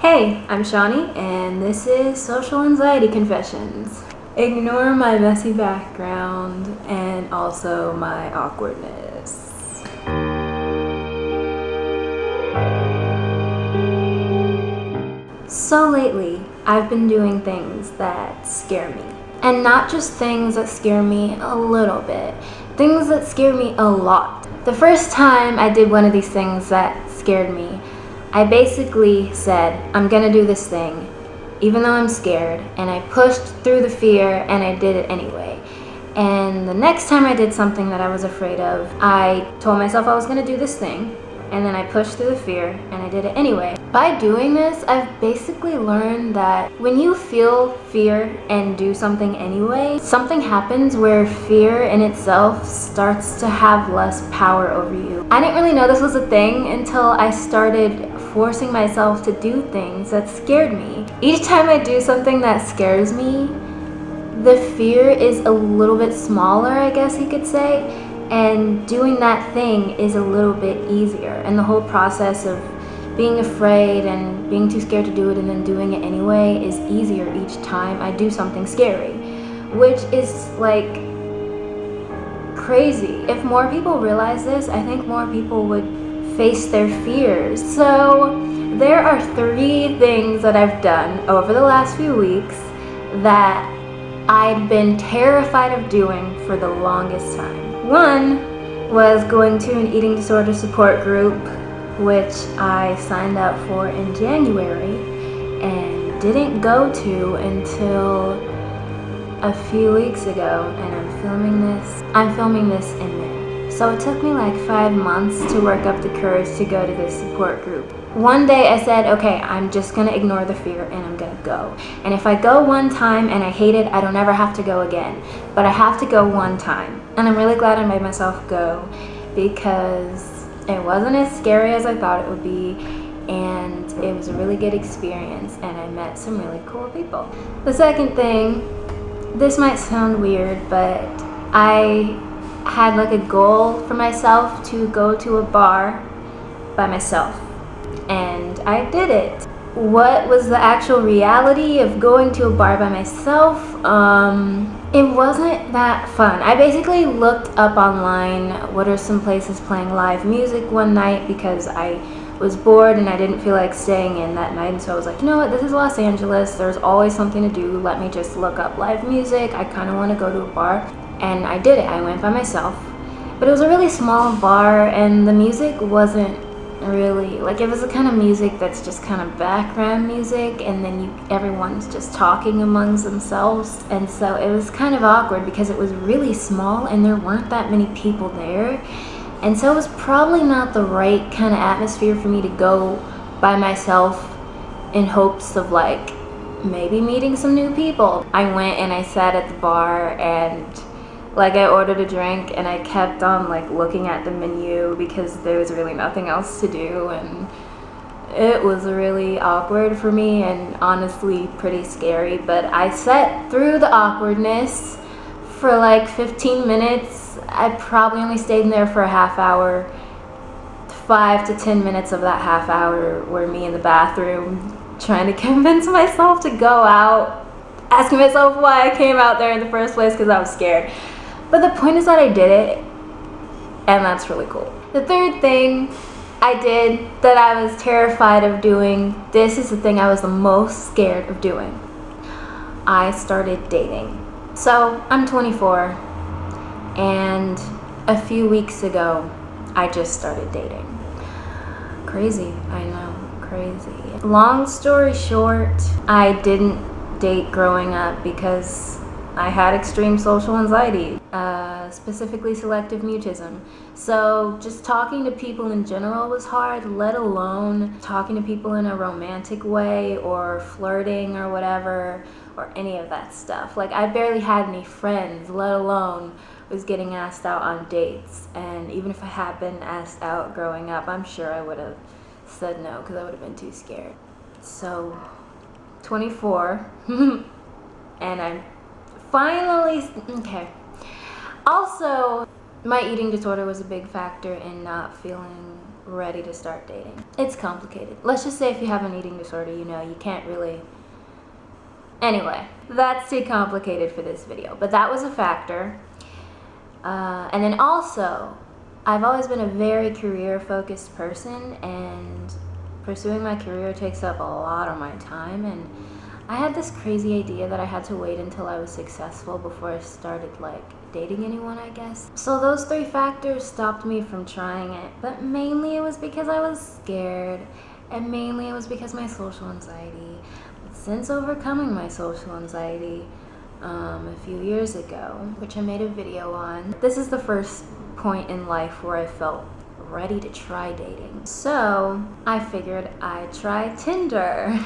Hey, I'm Shawnee, and this is Social Anxiety Confessions. Ignore my messy background and also my awkwardness. So lately, I've been doing things that scare me. And not just things that scare me a little bit, things that scare me a lot. The first time I did one of these things that scared me, I basically said, I'm gonna do this thing, even though I'm scared, and I pushed through the fear and I did it anyway. And the next time I did something that I was afraid of, I told myself I was gonna do this thing, and then I pushed through the fear and I did it anyway. By doing this, I've basically learned that when you feel fear and do something anyway, something happens where fear in itself starts to have less power over you. I didn't really know this was a thing until I started forcing myself to do things that scared me. Each time I do something that scares me, the fear is a little bit smaller, I guess you could say, and doing that thing is a little bit easier. And the whole process of being afraid and being too scared to do it and then doing it anyway is easier each time I do something scary, which is like crazy. If more people realize this, I think more people would face their fears. So there are 3 things that I've done over the last few weeks that I've been terrified of doing for the longest time. One was going to an eating disorder support group, which I signed up for in January and didn't go to until a few weeks ago, and I'm filming this in May. So it took me like 5 months to work up the courage to go to this support group. One day I said, okay, I'm just gonna ignore the fear and I'm gonna go. And if I go one time and I hate it, I don't ever have to go again. But I have to go one time. And I'm really glad I made myself go because it wasn't as scary as I thought it would be, and it was a really good experience, and I met some really cool people. The second thing, this might sound weird, but I had like a goal for myself to go to a bar by myself, and I did it. What was the actual reality of going to a bar by myself? It wasn't that fun. I basically looked up online what are some places playing live music one night because I was bored and I didn't feel like staying in that night, and so I was like, you know what, this is Los Angeles, there's always something to do, let me just look up live music, I kind of want to go to a bar. And I did it. I went by myself, but it was a really small bar and the music wasn't really, like, it was the kind of music that's just kind of background music, and then everyone's just talking amongst themselves, and so it was kind of awkward because it was really small and there weren't that many people there, and so it was probably not the right kind of atmosphere for me to go by myself in hopes of like maybe meeting some new people. I went and I sat at the bar and like I ordered a drink and I kept on like looking at the menu because there was really nothing else to do, and it was really awkward for me and honestly pretty scary, but I sat through the awkwardness for like 15 minutes. I probably only stayed in there for a half hour. 5 to 10 minutes of that half hour were me in the bathroom trying to convince myself to go out, asking myself why I came out there in the first place because I was scared. But the point is that I did it, and that's really cool. The third thing I did that I was terrified of doing, this is the thing I was the most scared of doing. I started dating. So I'm 24, and a few weeks ago, I just started dating. Crazy, I know, crazy. Long story short, I didn't date growing up because I had extreme social anxiety, specifically selective mutism. So just talking to people in general was hard, let alone talking to people in a romantic way or flirting or whatever, or any of that stuff. Like, I barely had any friends, let alone was getting asked out on dates. And even if I had been asked out growing up, I'm sure I would have said no because I would have been too scared. So 24 and I'm finally okay. Also, my eating disorder was a big factor in not feeling ready to start dating. It's complicated. Let's just say if you have an eating disorder, you know, you can't really... Anyway, that's too complicated for this video, but that was a factor. And then also, I've always been a very career-focused person, and pursuing my career takes up a lot of my time, and I had this crazy idea that I had to wait until I was successful before I started, like, dating anyone, I guess. So those 3 factors stopped me from trying it, but mainly it was because I was scared, and mainly it was because my social anxiety. But since overcoming my social anxiety a few years ago, which I made a video on, this is the first point in life where I felt ready to try dating. So I figured I'd try Tinder.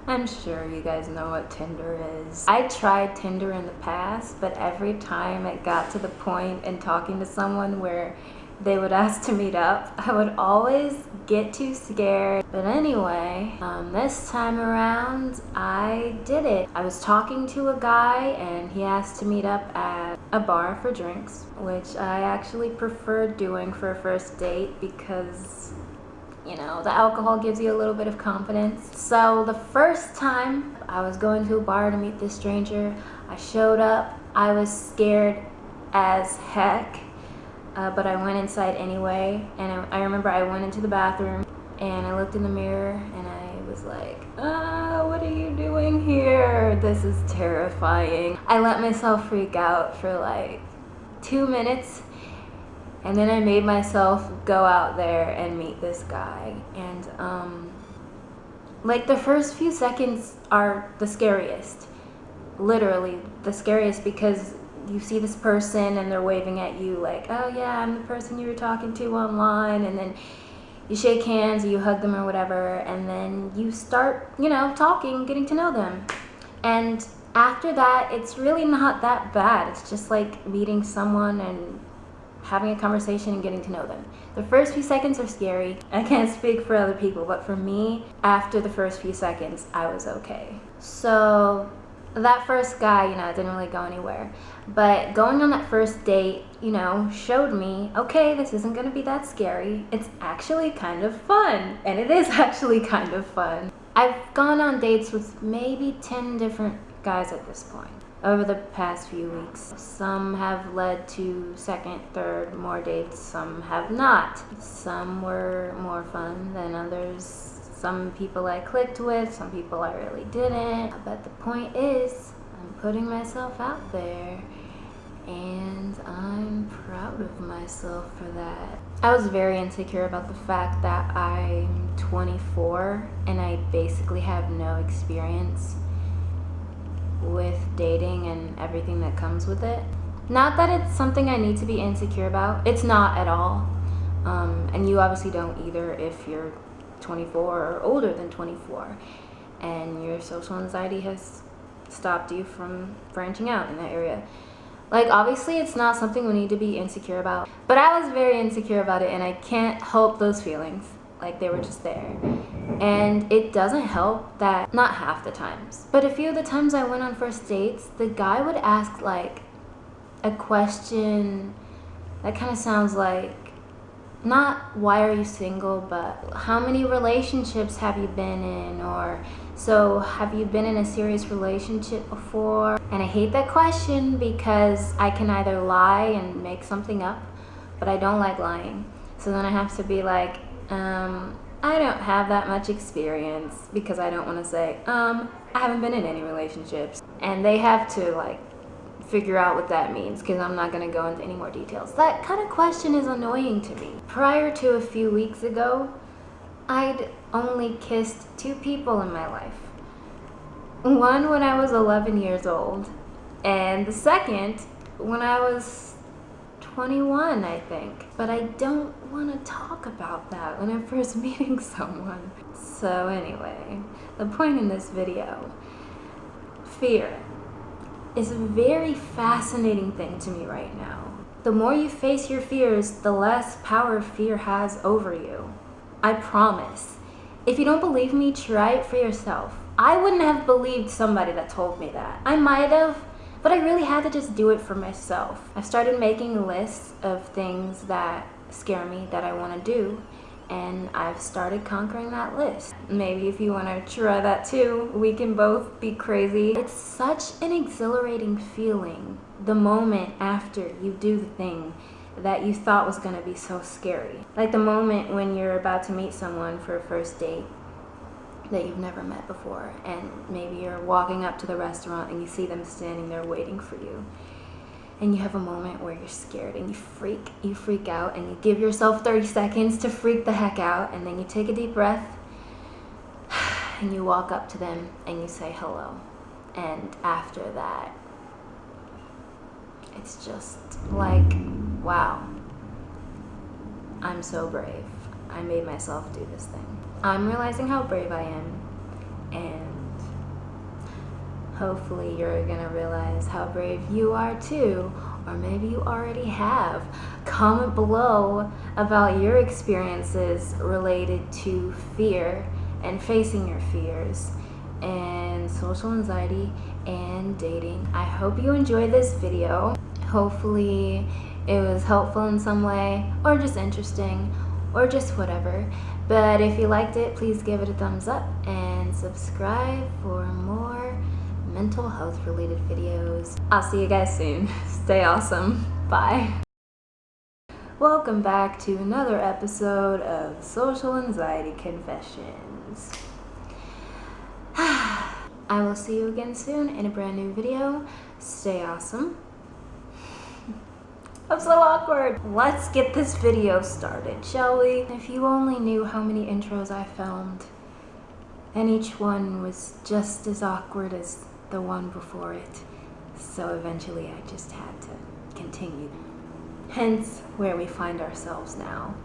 I'm sure you guys know what Tinder is. I tried Tinder in the past, but every time it got to the point in talking to someone where they would ask to meet up, I would always get too scared. But anyway, this time around, I did it. I was talking to a guy and he asked to meet up at a bar for drinks, which I actually prefer doing for a first date because, you know, the alcohol gives you a little bit of confidence. So the first time I was going to a bar to meet this stranger, I showed up. I was scared as heck, but I went inside anyway. And I remember I went into the bathroom and I looked in the mirror and I was like, what are you doing here? This is terrifying. I let myself freak out for like 2 minutes. And then I made myself go out there and meet this guy. And like the first few seconds are the scariest. Literally the scariest, because you see this person and they're waving at you like, oh yeah, I'm the person you were talking to online. And then you shake hands, you hug them or whatever. And then you start, you know, talking, getting to know them. And after that, it's really not that bad. It's just like meeting someone and having a conversation and getting to know them. The first few seconds are scary. I can't speak for other people, but for me, after the first few seconds, I was okay. So that first guy, you know, it didn't really go anywhere. But going on that first date, you know, showed me, okay, this isn't gonna be that scary. It's actually kind of fun. And it is actually kind of fun. I've gone on dates with maybe 10 different guys at this point over the past few weeks. Some have led to second, third, more dates, some have not. Some were more fun than others. Some people I clicked with, some people I really didn't. But the point is, I'm putting myself out there and I'm proud of myself for that. I was very insecure about the fact that I'm 24 and I basically have no experience with dating and everything that comes with it. Not that it's something I need to be insecure about. It's not at all. And you obviously don't either if you're 24 or older than 24 and your social anxiety has stopped you from branching out in that area. Like, obviously it's not something we need to be insecure about, but I was very insecure about it and I can't help those feelings. Like, they were just there. And it doesn't help that, not half the times, but a few of the times I went on first dates, the guy would ask like a question that kind of sounds like, not why are you single, but how many relationships have you been in? Or, so have you been in a serious relationship before? And I hate that question because I can either lie and make something up, but I don't like lying. So then I have to be like, I don't have that much experience, because I don't want to say, I haven't been in any relationships. And they have to like figure out what that means, because I'm not going to go into any more details. That kind of question is annoying to me. Prior to a few weeks ago, I'd only kissed 2 people in my life. One when I was 11 years old, and the second when I was 21, I think. But I don't want to talk about that when I'm first meeting someone. So anyway, the point in this video, fear is a very fascinating thing to me right now. The more you face your fears, the less power fear has over you. I promise. If you don't believe me, try it for yourself. I wouldn't have believed somebody that told me that. I might have, but I really had to just do it for myself. I started making lists of things that scare me that I want to do, and I've started conquering that list. Maybe if you want to try that too, we can both be crazy. It's such an exhilarating feeling the moment after you do the thing that you thought was going to be so scary. Like the moment when you're about to meet someone for a first date that you've never met before, and maybe you're walking up to the restaurant and you see them standing there waiting for you, and you have a moment where you're scared and you freak out, and you give yourself 30 seconds to freak the heck out, and then you take a deep breath and you walk up to them and you say hello. And after that, it's just like, wow, I'm so brave. I made myself do this thing. I'm realizing how brave I am, and hopefully you're gonna realize how brave you are too, or maybe you already have. Comment below about your experiences related to fear and facing your fears and social anxiety and dating. I hope you enjoyed this video. Hopefully it was helpful in some way, or just interesting, or just whatever. But if you liked it, please give it a thumbs up and subscribe for more mental health related videos. I'll see you guys soon. Stay awesome. Bye. Welcome back to another episode of Social Anxiety Confessions. I will see you again soon in a brand new video. Stay awesome. I'm so awkward. Let's get this video started, shall we? If you only knew how many intros I filmed, and each one was just as awkward as the one before it. So eventually I just had to continue. Hence where we find ourselves now.